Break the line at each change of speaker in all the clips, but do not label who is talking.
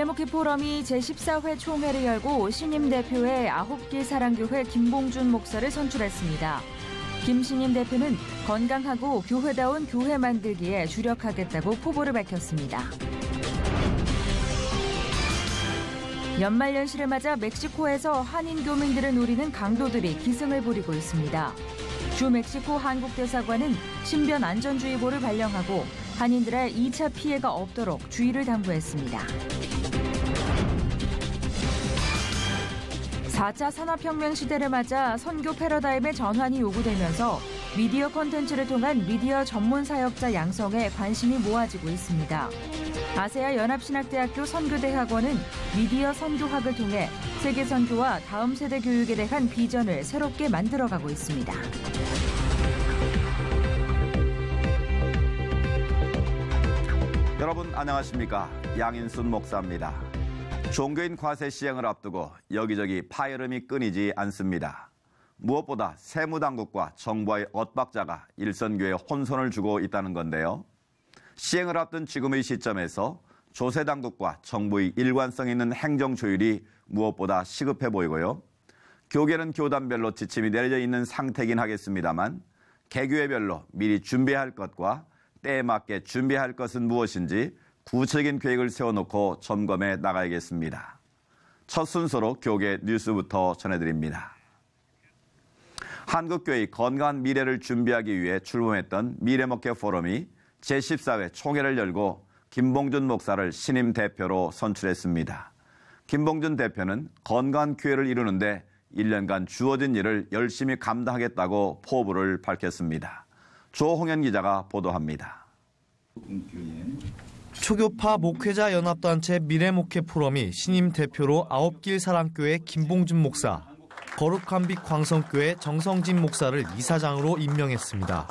미래목회 포럼이 제14회 총회를 열고 신임 대표의 9길 사랑교회 김봉준 목사를 선출했습니다. 김 신임 대표는 건강하고 교회다운 교회 만들기에 주력하겠다고 포부를 밝혔습니다. 연말연시를 맞아 멕시코에서 한인 교민들을 노리는 강도들이 기승을 부리고 있습니다. 주 멕시코 한국대사관은 신변 안전주의보를 발령하고 한인들의 2차 피해가 없도록 주의를 당부했습니다. 4차 산업혁명 시대를 맞아 선교 패러다임의 전환이 요구되면서 미디어 콘텐츠를 통한 미디어 전문 사역자 양성에 관심이 모아지고 있습니다. 아세아 연합신학대학교 선교대학원은 미디어 선교학을 통해 세계 선교와 다음 세대 교육에 대한 비전을 새롭게 만들어가고 있습니다.
여러분 안녕하십니까? 양인순 목사입니다. 종교인 과세 시행을 앞두고 여기저기 파열음이 끊이지 않습니다. 무엇보다 세무당국과 정부와의 엇박자가 일선교회에 혼선을 주고 있다는 건데요. 시행을 앞둔 지금의 시점에서 조세당국과 정부의 일관성 있는 행정 조율이 무엇보다 시급해 보이고요. 교계는 교단별로 지침이 내려져 있는 상태이긴 하겠습니다만 개교회별로 미리 준비해야 할 것과 때에 맞게 준비해야 할 것은 무엇인지 구체적인 계획을 세워놓고 점검해 나가야겠습니다. 첫 순서로 교계 뉴스부터 전해드립니다. 한국교회의 건강한 미래를 준비하기 위해 출범했던 미래목회 포럼이 제14회 총회를 열고 김봉준 목사를 신임 대표로 선출했습니다. 김봉준 대표는 건강한 교회를 이루는데 1년간 주어진 일을 열심히 감당하겠다고 포부를 밝혔습니다. 조홍현 기자가 보도합니다.
초교파 목회자 연합단체 미래목회 포럼이 신임 대표로 9길 사랑교회 김봉준 목사, 거룩한 빛 광성교회 정성진 목사를 이사장으로 임명했습니다.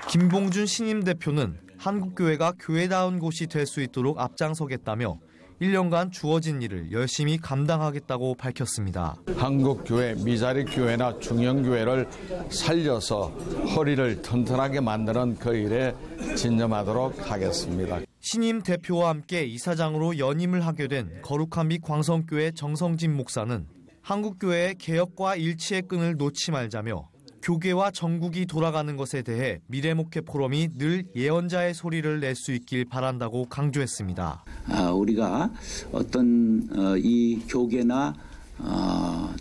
김봉준 신임 대표는 한국교회가 교회다운 곳이 될 수 있도록 앞장서겠다며 1년간 주어진 일을 열심히 감당하겠다고 밝혔습니다.
한국교회, 미자립교회나 중형교회를 살려서 허리를 튼튼하게 만드는 그 일에 진념하도록 하겠습니다.
신임 대표와 함께 이사장으로 연임을 하게 된 거룩한 빛 광성교회 정성진 목사는 한국교회의 개혁과 일치의 끈을 놓지 말자며 교계와 전국이 돌아가는 것에 대해 미래목회 포럼이 늘 예언자의 소리를 낼 수 있길 바란다고 강조했습니다.
우리가 어떤 이 교계나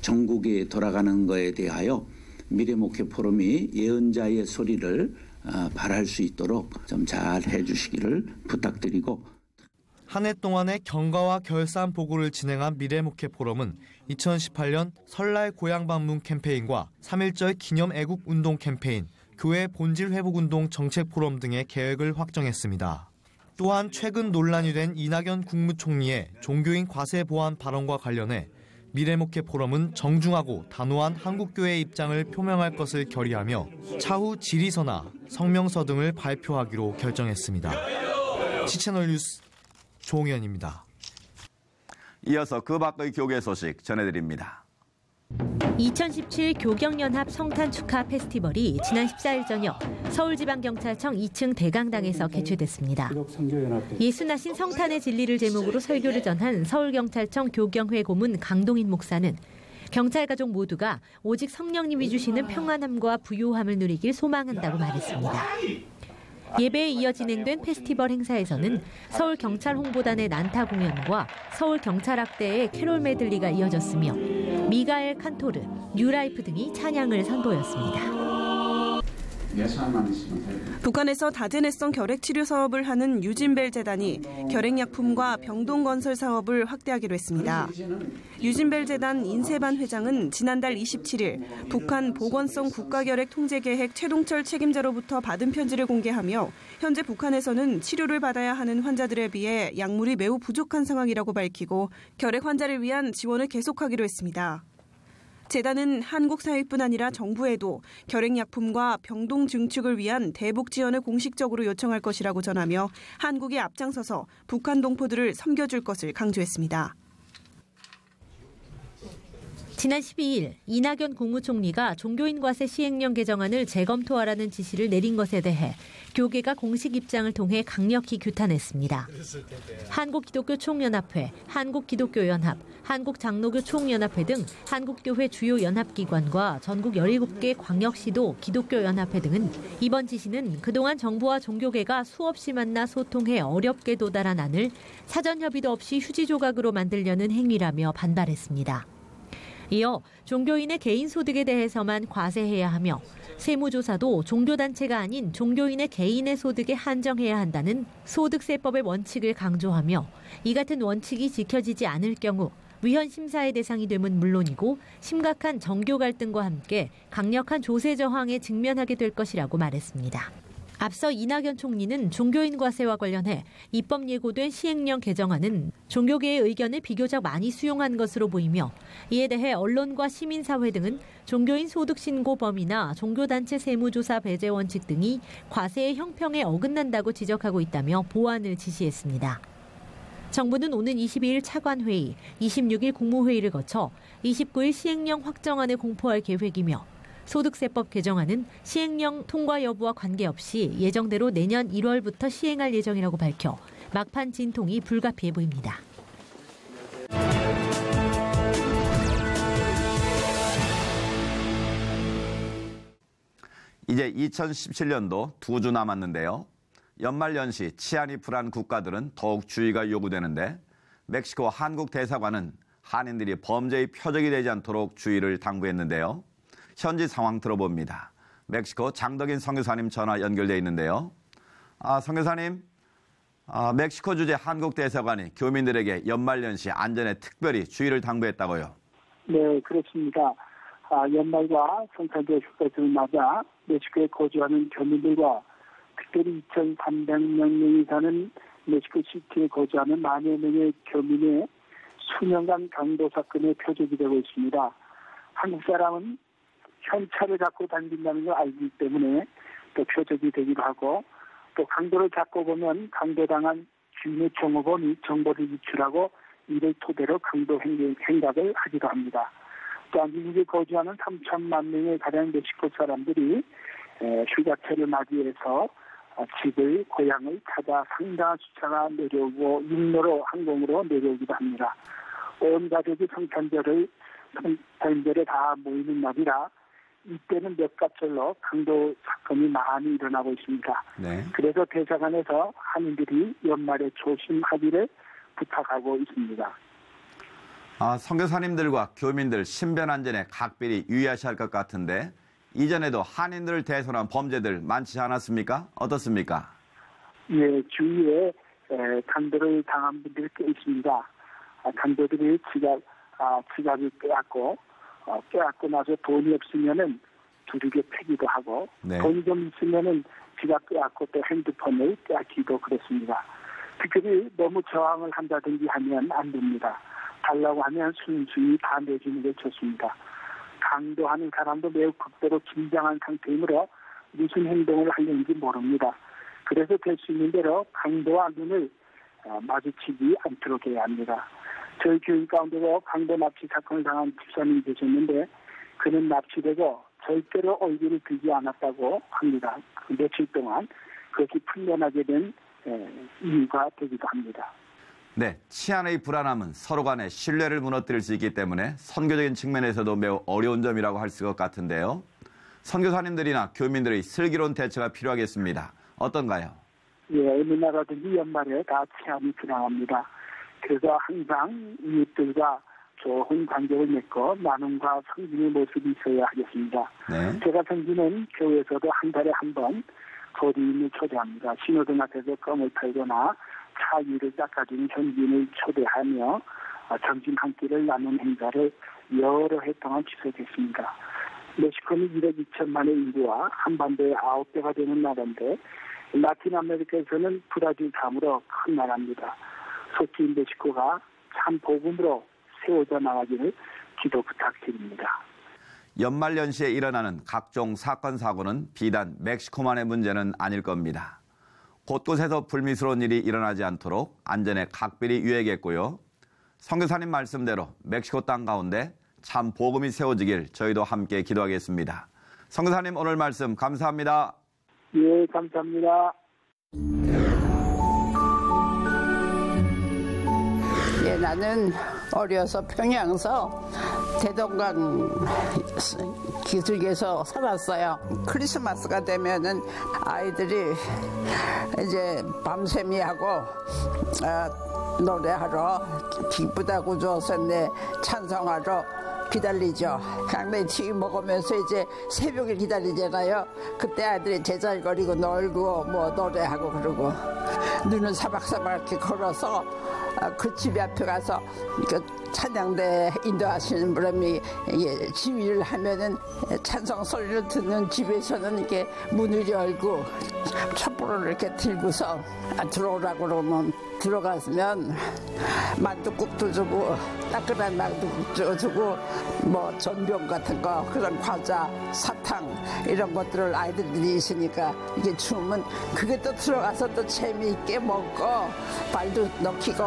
전국이 돌아가는 것에 대하여 미래목회 포럼이 예언자의 소리를 발할 수 있도록 좀 잘 해주시기를 부탁드리고,
한 해 동안의 경과와 결산 보고를 진행한 미래목회 포럼은 2018년 설날 고향 방문 캠페인과 3.1절 기념 애국 운동 캠페인, 교회 본질 회복 운동 정책 포럼 등의 계획을 확정했습니다. 또한 최근 논란이 된 이낙연 국무총리의 종교인 과세 보완 발언과 관련해 미래목회 포럼은 정중하고 단호한 한국교회의 입장을 표명할 것을 결의하며 차후 질의서나 성명서 등을 발표하기로 결정했습니다. 시채널 뉴스 조홍현입니다.
이어서 그 밖의 교계 소식 전해드립니다.
2017 교경연합 성탄 축하 페스티벌이 지난 14일 저녁 서울지방경찰청 2층 대강당에서 개최됐습니다. 예수나신 성탄의 진리를 제목으로 설교를 전한 서울경찰청 교경회 고문 강동인 목사는 경찰 가족 모두가 오직 성령님이 주시는 평안함과 부요함을 누리길 소망한다고 말했습니다. 예배에 이어 진행된 페스티벌 행사에서는 서울경찰 홍보단의 난타 공연과 서울경찰학대의 캐롤 메들리가 이어졌으며 미가엘 칸토르, 뉴라이프 등이 찬양을 선보였습니다.
북한에서 다제내성 결핵치료 사업을 하는 유진벨 재단이 결핵약품과 병동건설 사업을 확대하기로 했습니다. 유진벨 재단 인세반 회장은 지난달 27일 북한 보건성 국가결핵통제계획 최동철 책임자로부터 받은 편지를 공개하며 현재 북한에서는 치료를 받아야 하는 환자들에 비해 약물이 매우 부족한 상황이라고 밝히고 결핵 환자를 위한 지원을 계속하기로 했습니다. 재단은 한국 사회뿐 아니라 정부에도 결핵약품과 병동 증축을 위한 대북 지원을 공식적으로 요청할 것이라고 전하며 한국이 앞장서서 북한 동포들을 섬겨줄 것을 강조했습니다.
지난 12일 이낙연 국무총리가 종교인 과세 시행령 개정안을 재검토하라는 지시를 내린 것에 대해 교계가 공식 입장을 통해 강력히 규탄했습니다. 한국기독교총연합회, 한국기독교연합, 한국장로교총연합회 등 한국교회 주요 연합기관과 전국 17개 광역시도 기독교연합회 등은 이번 지시는 그동안 정부와 종교계가 수없이 만나 소통해 어렵게 도달한 안을 사전 협의도 없이 휴지 조각으로 만들려는 행위라며 반발했습니다. 이어 종교인의 개인 소득에 대해서만 과세해야 하며 세무조사도 종교단체가 아닌 종교인의 개인의 소득에 한정해야 한다는 소득세법의 원칙을 강조하며 이 같은 원칙이 지켜지지 않을 경우 위헌 심사의 대상이 됨은 물론이고 심각한 정교 갈등과 함께 강력한 조세 저항에 직면하게 될 것이라고 말했습니다. 앞서 이낙연 총리는 종교인 과세와 관련해 입법 예고된 시행령 개정안은 종교계의 의견을 비교적 많이 수용한 것으로 보이며 이에 대해 언론과 시민사회 등은 종교인 소득 신고 범위나 종교단체 세무조사 배제 원칙 등이 과세의 형평에 어긋난다고 지적하고 있다며 보완을 지시했습니다. 정부는 오는 22일 차관회의, 26일 국무회의를 거쳐 29일 시행령 확정안을 공포할 계획이며 소득세법 개정안은 시행령 통과 여부와 관계없이 예정대로 내년 1월부터 시행할 예정이라고 밝혀 막판 진통이 불가피해 보입니다.
이제 2017년도 2주 남았는데요. 연말연시 치안이 불안 국가들은 더욱 주의가 요구되는데 멕시코 한국 대사관은 한인들이 범죄의 표적이 되지 않도록 주의를 당부했는데요. 현지 상황 들어봅니다. 멕시코 장덕인 선교사님 전화 연결돼 있는데요. 선교사님, 멕시코 주재 한국 대사관이 교민들에게 연말연시 안전에 특별히 주의를 당부했다고요.
네, 그렇습니다. 연말과 성탄절 휴가를 맞아 멕시코에 거주하는 교민들과 특별히 2,300명이 사는 멕시코 시티에 거주하는 만여 명의 교민의 수년간 강도 사건의 표적이 되고 있습니다. 한국 사람은 현찰을 갖고 다닌다는 걸 알기 때문에 또 표적이 되기도 하고 또 강도를 잡고 보면 강도당한 주인의 종업원이 정보를 유출하고 이를 토대로 강도 행각을 하기도 합니다. 또한 미국에 거주하는 3천만 명의 가량 멕시코 사람들이 휴가철을 맞이해서 집을, 고향을 찾아 상당한 숫자가 내려오고 육로로 항공으로 내려오기도 합니다. 온 가족이 성탄절에 다 모이는 날이라 이때는 몇 가절로 강도 사건이 많이 일어나고 있습니다.
네.
그래서 대사관에서 한인들이 연말에 조심하기를 부탁하고 있습니다.
선교사님들과 교민들 신변 안전에 각별히 유의하셔야 할 것 같은데 이전에도 한인들을 대상한 범죄들 많지 않았습니까? 어떻습니까?
예, 주위에 강도를 당한 분들이 꽤 있습니다. 강도들이 지갑을 빼앗고 나서 돈이 없으면은 두르게 패기도 하고
네.
돈이 좀 있으면은 지갑 빼앗고 또 핸드폰을 빼앗기도 그렇습니다. 특별히 너무 저항을 한다든지 하면 안 됩니다. 달라고 하면 순순히 다 내주는 게 좋습니다. 강도하는 사람도 매우 극도로 긴장한 상태이므로 무슨 행동을 하려는지 모릅니다. 그래서 될 수 있는 대로 강도와 눈을 마주치지 않도록 해야 합니다. 저희 교인 가운데도 강도 납치 사건을 당한 집사님이 계셨는데 그는 납치되고 절대로 얼굴을 들지 않았다고 합니다. 며칠 동안 그것이 풀려나게 된 이유가 되기도 합니다.
네, 치안의 불안함은 서로 간의 신뢰를 무너뜨릴 수 있기 때문에 선교적인 측면에서도 매우 어려운 점이라고 할 것 같은데요. 선교사님들이나 교민들의 슬기로운 대처가 필요하겠습니다. 어떤가요?
예, 어느 나라든지 연말에 다 치안이 불안합니다. 그래서 항상 이웃들과 좋은 관계를 맺고 나눔과 성진의 모습이 있어야 하겠습니다.
네.
제가 섬기는 교회에서도 한 달에 한 번 거리인을 초대합니다. 신호등 앞에서 껌을 팔거나 차 위를 닦아주는 현지인을 초대하며 점심 한 끼를 나눈 행사를 여러 해 동안 지속했습니다. 멕시코는 1억 2천만의 인구와 한반도의 9배가 되는 나라인데 라틴 아메리카에서는 브라질 다음으로 큰 나라입니다. 속히 멕시코가 참 복음으로 세워져 나가기를 기도 부탁드립니다.
연말연시에 일어나는 각종 사건 사고는 비단 멕시코만의 문제는 아닐 겁니다. 곳곳에서 불미스러운 일이 일어나지 않도록 안전에 각별히 유의하겠고요. 선교사님 말씀대로 멕시코 땅 가운데 참 복음이 세워지길 저희도 함께 기도하겠습니다. 선교사님 오늘 말씀 감사합니다.
예, 감사합니다.
예, 나는 어려서 평양서 대동강 기슭에서 살았어요. 크리스마스가 되면은 아이들이 이제 밤샘이 하고 노래하러 기쁘다 구주었네 찬송하러 기다리죠. 강냉튀김 먹으면서 이제 새벽에 기다리잖아요. 그때 아이들이 제잘거리고 놀고 뭐 노래하고 그러고 눈은 사박사박 이렇게 걸어서 그 집 앞에 가서 찬양대 인도하시는 분이 지휘를 하면은 찬송 소리를 듣는 집에서는 이렇게 문을 열고 촛불을 이렇게 들고서 들어오라고 그러면 들어갔으면 만두국도 주고 따끈한 만두국도 주고 뭐 전병 같은 거 그런 과자 사탕 이런 것들을 아이들이 있으니까 이게 주면 그게 또 들어가서 또 재미있게 먹고 발도 넣기고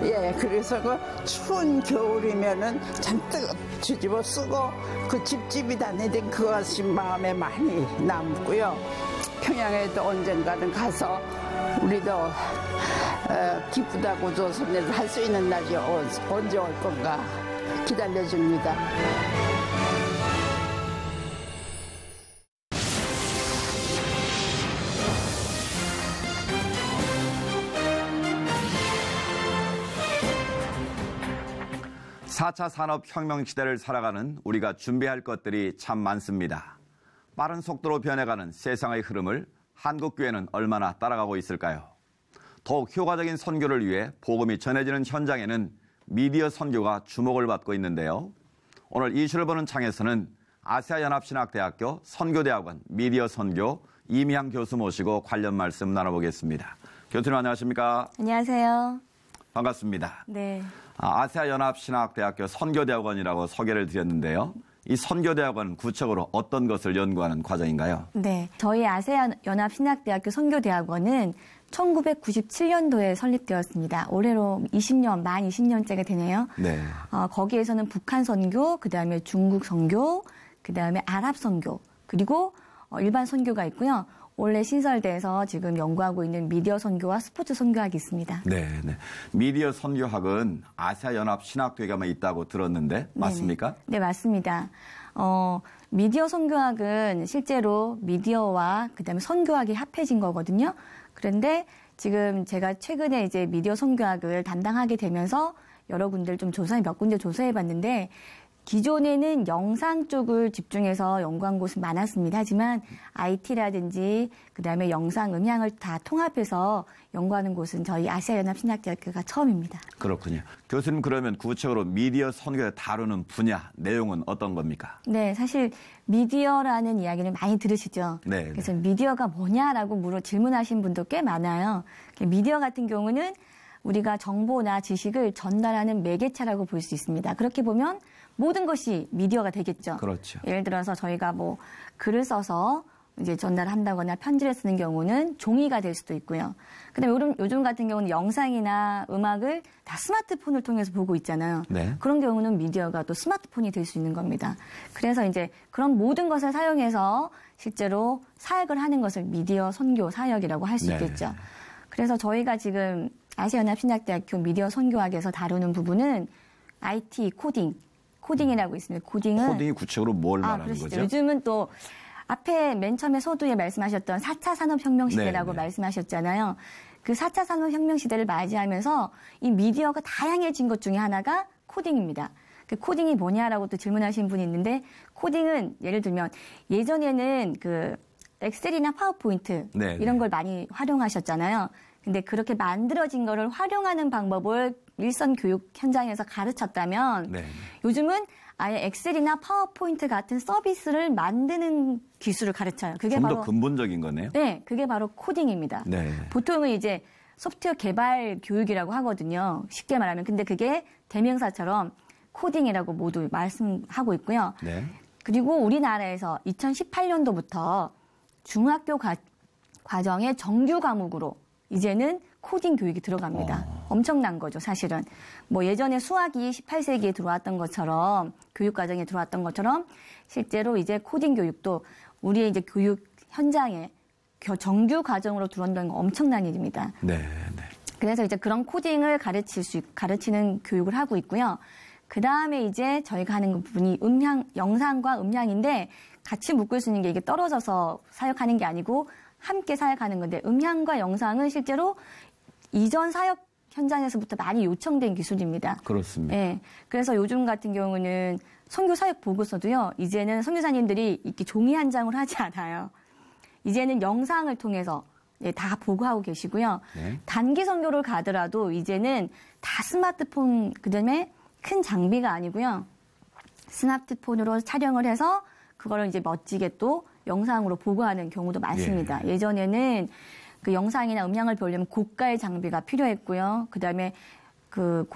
예 그래서 그 추운 겨울이면은 잔뜩 뒤집어 쓰고 그 집집이 다니던 그것이 마음에 많이 남고요. 평양에도 언젠가는 가서 우리도 기쁘다고 조선에서 할 수 있는 날이 언제 올 건가 기다려줍니다.
(4차) 산업혁명 시대를 살아가는 우리가 준비할 것들이 참 많습니다. 빠른 속도로 변해가는 세상의 흐름을 한국교회는 얼마나 따라가고 있을까요? 더욱 효과적인 선교를 위해 복음이 전해지는 현장에는 미디어 선교가 주목을 받고 있는데요. 오늘 이슈를 보는 창에서는 아시아연합신학대학교 선교대학원 미디어 선교 이미향 교수 모시고 관련 말씀 나눠보겠습니다. 교수님 안녕하십니까?
안녕하세요.
반갑습니다.
네.
아시아연합신학대학교 선교대학원이라고 소개를 드렸는데요. 이 선교대학원은 구체적으로 어떤 것을 연구하는 과정인가요?
네. 저희 아시아연합신학대학교 선교대학원은 1997년도에 설립되었습니다. 올해로 만 20년째가 되네요.
네.
거기에서는 북한 선교, 그다음에 중국 선교, 그다음에 아랍 선교, 그리고 일반 선교가 있고요. 원래 신설돼서 지금 연구하고 있는 미디어 선교와 스포츠 선교학이 있습니다.
네, 네. 미디어 선교학은 아시아연합신학대학교에만 있다고 들었는데 맞습니까?
네, 맞습니다. 미디어 선교학은 실제로 미디어와 그다음에 선교학이 합해진 거거든요. 그런데 지금 제가 최근에 이제 미디어 선교학을 담당하게 되면서 여러 군데를 좀 몇 군데 조사해 봤는데 기존에는 영상 쪽을 집중해서 연구한 곳은 많았습니다. 하지만 IT라든지 그다음에 영상, 음향을 다 통합해서 연구하는 곳은 저희 아시아연합신학대학교가 처음입니다.
그렇군요. 교수님 그러면 구체적으로 미디어 선교에 다루는 분야, 내용은 어떤 겁니까?
네, 사실 미디어라는 이야기를 많이 들으시죠.
네.
그래서 미디어가 뭐냐라고 질문하신 분도 꽤 많아요. 미디어 같은 경우는 우리가 정보나 지식을 전달하는 매개체라고 볼 수 있습니다. 그렇게 보면 모든 것이 미디어가 되겠죠.
그렇죠.
예를 들어서 저희가 뭐 글을 써서 이제 전달한다거나 편지를 쓰는 경우는 종이가 될 수도 있고요. 그다음에 요즘 같은 경우는 영상이나 음악을 다 스마트폰을 통해서 보고 있잖아요.
네.
그런 경우는 미디어가 또 스마트폰이 될 수 있는 겁니다. 그래서 이제 그런 모든 것을 사용해서 실제로 사역을 하는 것을 미디어 선교 사역이라고 할 수 있겠죠. 그래서 저희가 지금 아시아연합신학대학교 미디어 선교학에서 다루는 부분은 IT 코딩이라고 있습니다.
코딩이 구체적으로 뭘 말하는
그러시죠.
거죠?
요즘은 또 앞에 맨 처음에 서두에 말씀하셨던 4차 산업혁명 시대라고 말씀하셨잖아요. 그 4차 산업혁명 시대를 맞이하면서 이 미디어가 다양해진 것 중에 하나가 코딩입니다. 그 코딩이 뭐냐라고 또 질문하신 분이 있는데 코딩은 예를 들면 예전에는 그 엑셀이나 파워포인트 이런 걸 많이 활용하셨잖아요. 근데 그렇게 만들어진 거를 활용하는 방법을 일선 교육 현장에서 가르쳤다면 요즘은 아예 엑셀이나 파워포인트 같은 서비스를 만드는 기술을 가르쳐요. 그게
좀
바로
더 근본적인 거네요.
네, 그게 바로 코딩입니다. 보통은 이제 소프트웨어 개발 교육이라고 하거든요. 쉽게 말하면. 근데 그게 대명사처럼 코딩이라고 모두 말씀하고 있고요. 그리고 우리나라에서 2018년도부터 중학교 과정의 정규 과목으로 이제는 코딩 교육이 들어갑니다. 엄청난 거죠, 사실은. 뭐 예전에 수학이 18세기에 들어왔던 것처럼 교육과정에 들어왔던 것처럼 실제로 이제 코딩 교육도 우리의 이제 교육 현장에 정규 과정으로 들어온다는 건 엄청난 일입니다.
네.
그래서 이제 그런 코딩을 가르치는 교육을 하고 있고요. 그 다음에 이제 저희가 하는 부분이 영상과 음향인데 같이 묶을 수 있는 게 이게 떨어져서 사역하는 게 아니고 함께 사역하는 건데 음향과 영상은 실제로 이전 사역 현장에서부터 많이 요청된 기술입니다.
그렇습니다.
네. 그래서 요즘 같은 경우는 선교 사역 보고서도요. 이제는 선교사님들이 이렇게 종이 한 장으로 하지 않아요. 이제는 영상을 통해서 다 보고하고 계시고요.
네.
단기 선교를 가더라도 이제는 다 스마트폰 그다음에 큰 장비가 아니고요. 스마트폰으로 촬영을 해서 그거를 이제 멋지게 또 영상으로 보고하는 경우도 많습니다.
예.
예전에는 그 영상이나 음향을 보려면 고가의 장비가 필요했고요. 그다음에 그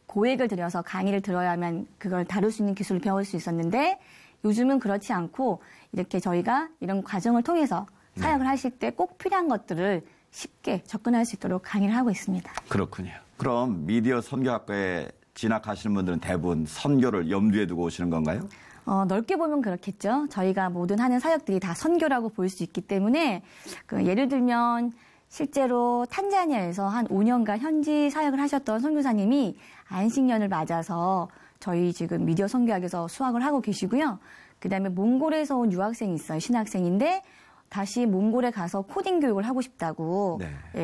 고액을 들여서 강의를 들어야만 그걸 다룰 수 있는 기술을 배울 수 있었는데 요즘은 그렇지 않고 이렇게 저희가 이런 과정을 통해서 사역을 하실 때 꼭 필요한 것들을 쉽게 접근할 수 있도록 강의를 하고 있습니다.
그렇군요. 그럼 미디어 선교학과에 진학하시는 분들은 대부분 선교를 염두에 두고 오시는 건가요?
넓게 보면 그렇겠죠. 저희가 모든 하는 사역들이 다 선교라고 볼 수 있기 때문에 예를 들면 실제로 탄자니아에서 한 5년간 현지 사역을 하셨던 선교사님이 안식년을 맞아서 저희 지금 미디어 선교학에서 수학을 하고 계시고요. 그다음에 몽골에서 온 유학생이 있어요. 신학생인데 다시 몽골에 가서 코딩 교육을 하고 싶다고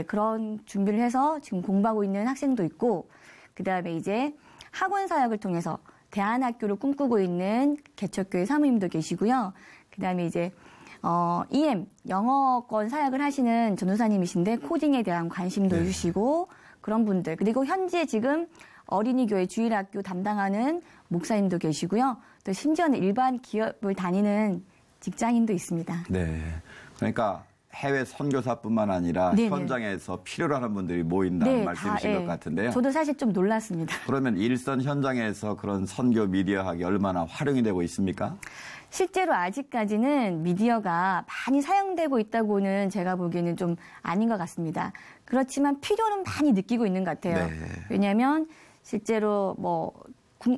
그런 준비를 해서 지금 공부하고 있는 학생도 있고 그다음에 이제 학원 사역을 통해서 대안학교를 꿈꾸고 있는 개척교회 사모님도 계시고요. 그다음에 이제 EM 영어권 사역을 하시는 전도사님이신데 코딩에 대한 관심도 주시고 그런 분들 그리고 현재 지금 어린이교회 주일학교 담당하는 목사님도 계시고요. 또 심지어는 일반 기업을 다니는 직장인도 있습니다.
네. 그러니까 해외 선교사뿐만 아니라
네네.
현장에서 필요로 하는 분들이 모인다는 말씀이신 것 같은데요.
저도 사실 좀 놀랐습니다.
그러면 일선 현장에서 그런 선교 미디어학이 얼마나 활용이 되고 있습니까?
실제로 아직까지는 미디어가 많이 사용되고 있다고는 제가 보기에는 좀 아닌 것 같습니다. 그렇지만 필요는 많이 느끼고 있는 것 같아요.
네.
왜냐하면 실제로 뭐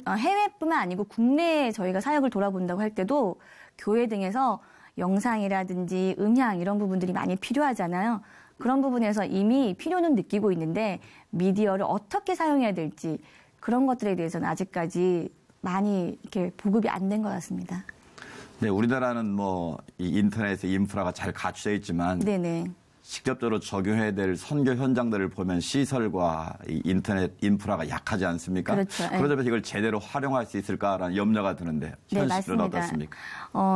해외뿐만 아니고 국내에 저희가 사역을 돌아본다고 할 때도 교회 등에서 영상이라든지 음향 이런 부분들이 많이 필요하잖아요. 그런 부분에서 이미 필요는 느끼고 있는데 미디어를 어떻게 사용해야 될지 그런 것들에 대해서는 아직까지 많이 이렇게 보급이 안 된 것 같습니다.
네, 우리나라는 뭐 이 인터넷의 인프라가 잘 갖춰져 있지만
네네.
직접적으로 적용해야 될 선교 현장들을 보면 시설과 이 인터넷 인프라가 약하지 않습니까?
그렇죠.
그러자면 이걸 제대로 활용할 수 있을까라는 염려가 드는데 현실은
네,
어떻습니까?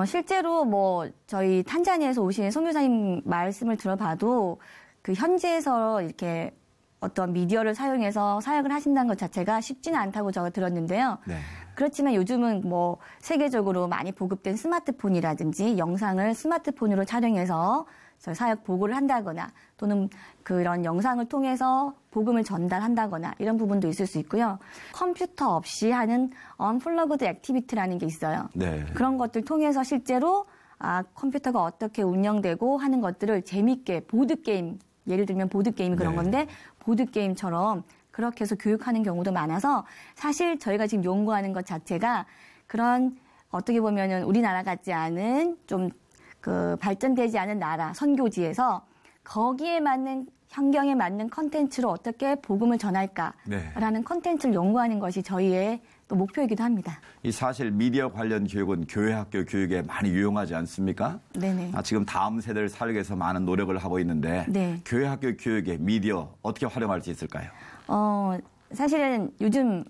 실제로 뭐 저희 탄자니아에서 오신 선교사님 말씀을 들어봐도 그 현지에서 이렇게 어떤 미디어를 사용해서 사역을 하신다는 것 자체가 쉽지는 않다고 제가 들었는데요.
네.
그렇지만 요즘은 뭐 세계적으로 많이 보급된 스마트폰이라든지 영상을 스마트폰으로 촬영해서 사역 보고를 한다거나 또는 그런 영상을 통해서 복음을 전달한다거나 이런 부분도 있을 수 있고요. 컴퓨터 없이 하는 언플러그드 액티비티라는 게 있어요.
네.
그런 것들 통해서 실제로 컴퓨터가 어떻게 운영되고 하는 것들을 재미있게 보드게임, 예를 들면 보드게임이 그런 건데 보드게임처럼 그렇게 해서 교육하는 경우도 많아서 사실 저희가 지금 연구하는 것 자체가 그런 어떻게 보면은 우리나라 같지 않은 좀 그 발전되지 않은 나라 선교지에서 거기에 맞는 환경에 맞는 컨텐츠로 어떻게 복음을 전할까라는 컨텐츠를 연구하는 것이 저희의 또 목표이기도 합니다.
이 사실 미디어 관련 교육은 교회 학교 교육에 많이 유용하지 않습니까?
네네.
지금 다음 세대를 살리기 위해서 많은 노력을 하고 있는데 교회 학교 교육에 미디어 어떻게 활용할 수 있을까요?
사실은 요즘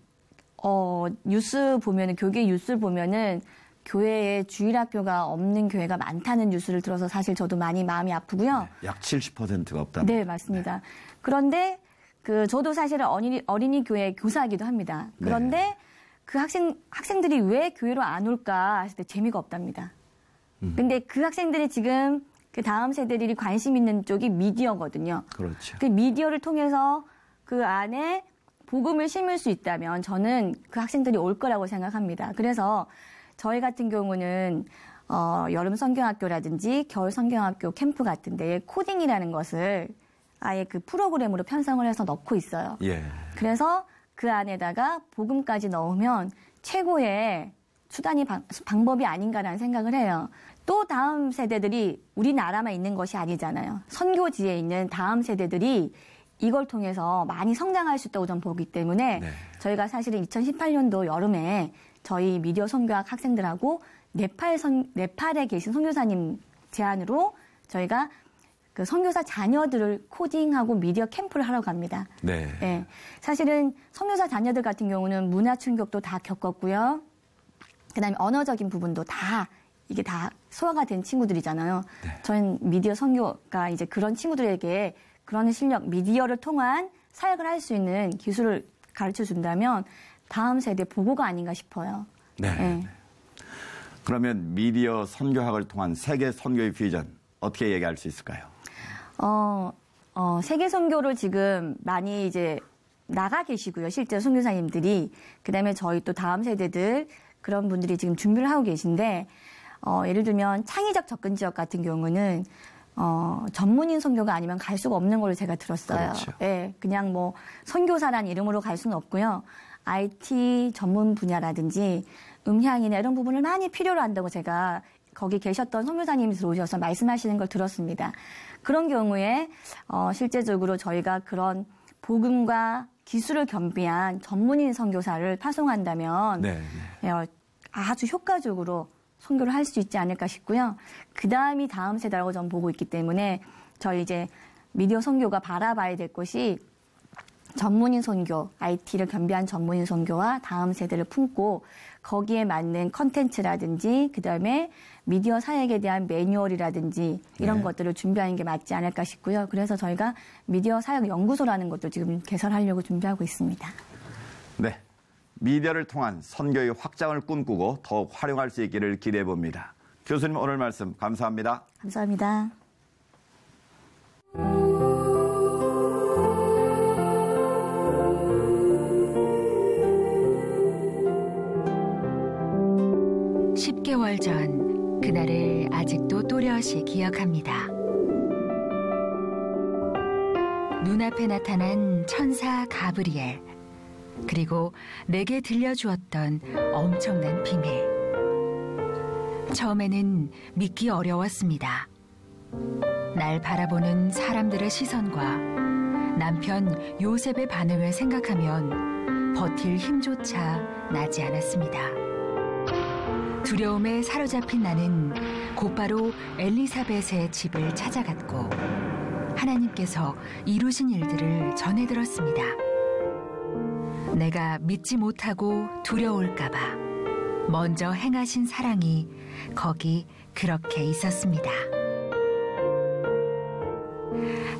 뉴스 보면은 교계 뉴스를 보면은 교회에 주일학교가 없는 교회가 많다는 뉴스를 들어서 사실 저도 많이 마음이 아프고요.
네, 약 70%가 없다.
네, 맞습니다. 그런데 저도 사실은 어린이 교회 교사이기도 합니다. 그런데 그 학생들이 왜 교회로 안 올까 했을 때 재미가 없답니다. 근데 그 학생들이 지금 그 다음 세대들이 관심 있는 쪽이 미디어거든요.
그렇죠.
그 미디어를 통해서 그 안에 복음을 심을 수 있다면 저는 그 학생들이 올 거라고 생각합니다. 그래서 저희 같은 경우는 여름 성경학교라든지 겨울 성경학교 캠프 같은 데에 코딩이라는 것을 아예 그 프로그램으로 편성을 해서 넣고 있어요.
예.
그래서 그 안에다가 복음까지 넣으면 최고의 수단이 방법이 아닌가라는 생각을 해요. 또 다음 세대들이 우리나라만 있는 것이 아니잖아요. 선교지에 있는 다음 세대들이 이걸 통해서 많이 성장할 수 있다고 저는 보기 때문에 네. 저희가 사실은 2018년도 여름에 저희 미디어 선교학 학생들하고 네팔에 계신 선교사님 제안으로 저희가 그 선교사 자녀들을 코딩하고 미디어 캠프를 하러 갑니다.
네.
네. 사실은 선교사 자녀들 같은 경우는 문화 충격도 다 겪었고요. 그다음에 언어적인 부분도 이게 다 소화가 된 친구들이잖아요. 네. 저는 미디어 선교가 이제 그런 친구들에게 그런 실력, 미디어를 통한 사역을 할 수 있는 기술을 가르쳐 준다면 다음 세대 보고가 아닌가 싶어요.
네. 네. 그러면 미디어 선교학을 통한 세계 선교의 비전 어떻게 얘기할 수 있을까요?
세계 선교를 지금 많이 이제 나가 계시고요. 실제 선교사님들이. 그다음에 저희 또 다음 세대들 그런 분들이 지금 준비를 하고 계신데 예를 들면 창의적 접근 지역 같은 경우는 전문인 선교가 아니면 갈 수가 없는 걸로 제가 들었어요.
그렇죠.
예, 그냥 뭐 선교사란 이름으로 갈 수는 없고요. IT 전문 분야라든지 음향이나 이런 부분을 많이 필요로 한다고 제가 거기 계셨던 선교사님이 들어오셔서 말씀하시는 걸 들었습니다. 그런 경우에 실제적으로 저희가 그런 복음과 기술을 겸비한 전문인 선교사를 파송한다면 네. 아주 효과적으로 선교를 할 수 있지 않을까 싶고요. 그 다음이 다음 세대라고 저는 보고 있기 때문에 저희 이제 미디어 선교가 바라봐야 될 것이 전문인 선교, IT를 겸비한 전문인 선교와 다음 세대를 품고 거기에 맞는 컨텐츠라든지 그다음에 미디어 사역에 대한 매뉴얼이라든지 이런 네. 것들을 준비하는 게 맞지 않을까 싶고요. 그래서 저희가 미디어 사역 연구소라는 것도 지금 개설하려고 준비하고 있습니다.
네, 미디어를 통한 선교의 확장을 꿈꾸고 더욱 활용할 수 있기를 기대해 봅니다. 교수님 오늘 말씀 감사합니다.
감사합니다.
(10개월) 전 그날을 아직도 또렷이 기억합니다. 눈앞에 나타난 천사 가브리엘, 그리고 내게 들려주었던 엄청난 비밀. 처음에는 믿기 어려웠습니다. 날 바라보는 사람들의 시선과 남편 요셉의 반응을 생각하면 버틸 힘조차 나지 않았습니다. 두려움에 사로잡힌 나는 곧바로 엘리사벳의 집을 찾아갔고 하나님께서 이루신 일들을 전해들었습니다. 내가 믿지 못하고 두려울까 봐 먼저 행하신 사랑이 거기 그렇게 있었습니다.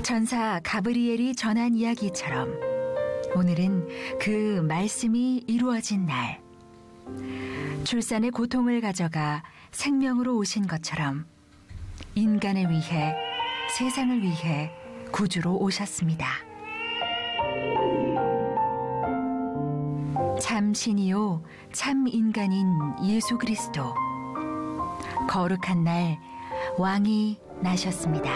천사 가브리엘이 전한 이야기처럼 오늘은 그 말씀이 이루어진 날, 출산의 고통을 가져가 생명으로 오신 것처럼 인간을 위해, 세상을 위해 구주로 오셨습니다. 참 신이요 참 인간인 예수 그리스도, 거룩한 날 왕이 나셨습니다.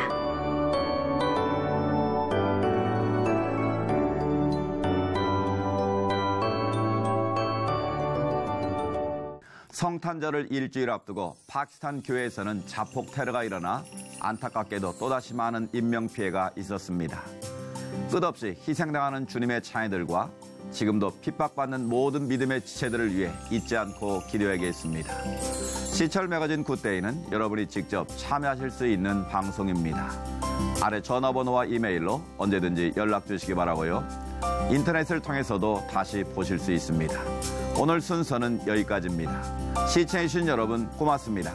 성탄절을 일주일 앞두고 파키스탄 교회에서는 자폭 테러가 일어나 안타깝게도 또다시 많은 인명피해가 있었습니다. 끝없이 희생당하는 주님의 자녀들과 지금도 핍박받는 모든 믿음의 지체들을 위해 잊지 않고 기도하겠습니다. 시철 매거진 굿데이는 여러분이 직접 참여하실 수 있는 방송입니다. 아래 전화번호와 이메일로 언제든지 연락 주시기 바라고요. 인터넷을 통해서도 다시 보실 수 있습니다. 오늘 순서는 여기까지입니다. 시청해주신 여러분 고맙습니다.